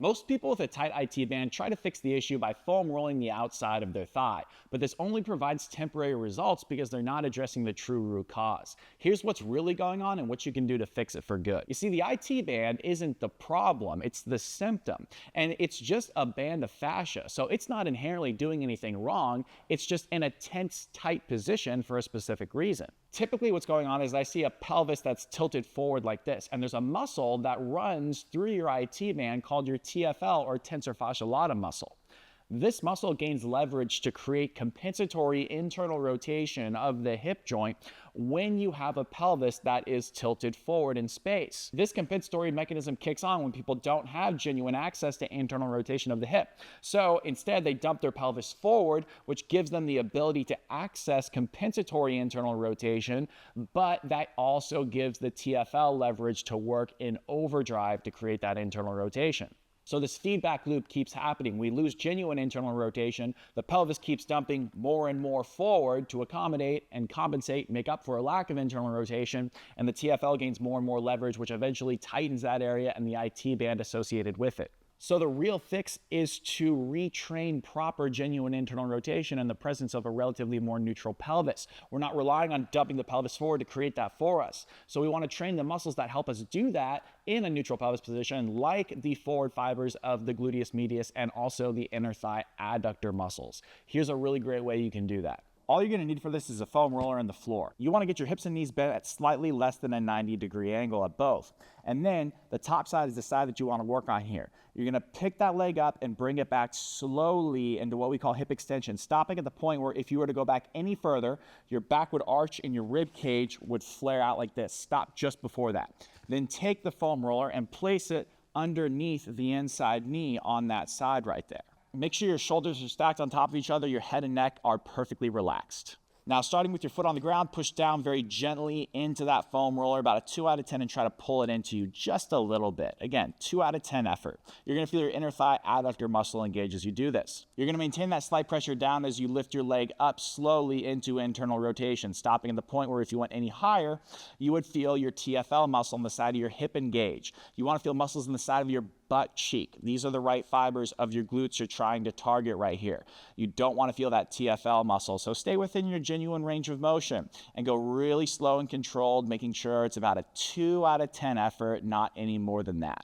Most people with a tight IT band try to fix the issue by foam rolling the outside of their thigh, but this only provides temporary results because they're not addressing the true root cause. Here's what's really going on and what you can do to fix it for good. You see, the IT band isn't the problem, it's the symptom, and it's just a band of fascia, so it's not inherently doing anything wrong, it's just in a tense, tight position for a specific reason. Typically what's going on is I see a pelvis that's tilted forward like this, and there's a muscle that runs through your IT band called your TFL or tensor fascia lata muscle. This muscle gains leverage to create compensatory internal rotation of the hip joint when you have a pelvis that is tilted forward in space. This compensatory mechanism kicks on when people don't have genuine access to internal rotation of the hip. So instead, they dump their pelvis forward, which gives them the ability to access compensatory internal rotation, but that also gives the TFL leverage to work in overdrive to create that internal rotation. So this feedback loop keeps happening. We lose genuine internal rotation. The pelvis keeps dumping more and more forward to accommodate and compensate, make up for a lack of internal rotation. And the TFL gains more and more leverage, which eventually tightens that area and the IT band associated with it. So the real fix is to retrain proper genuine internal rotation in the presence of a relatively more neutral pelvis. We're not relying on dumping the pelvis forward to create that for us. So we want to train the muscles that help us do that in a neutral pelvis position, like the forward fibers of the gluteus medius and also the inner thigh adductor muscles. Here's a really great way you can do that. All you're going to need for this is a foam roller and the floor. You want to get your hips and knees bent at slightly less than a 90-degree angle at both. And then the top side is the side that you want to work on here. You're going to pick that leg up and bring it back slowly into what we call hip extension, stopping at the point where if you were to go back any further, your back would arch and your rib cage would flare out like this. Stop just before that. Then take the foam roller and place it underneath the inside knee on that side right there. Make sure your shoulders are stacked on top of each other, your head and neck are perfectly relaxed. Now, starting with your foot on the ground, push down very gently into that foam roller, about a 2 out of 10, and try to pull it into you just a little bit. Again, 2 out of 10 effort. You're going to feel your inner thigh adductor muscle engage as you do this. You're going to maintain that slight pressure down as you lift your leg up slowly into internal rotation, stopping at the point where if you went any higher, you would feel your TFL muscle on the side of your hip engage. You want to feel muscles in the side of your butt cheek. These are the right fibers of your glutes you're trying to target right here. You don't want to feel that TFL muscle, so stay within your genuine range of motion and go really slow and controlled, making sure it's about a 2 out of 10 effort, not any more than that.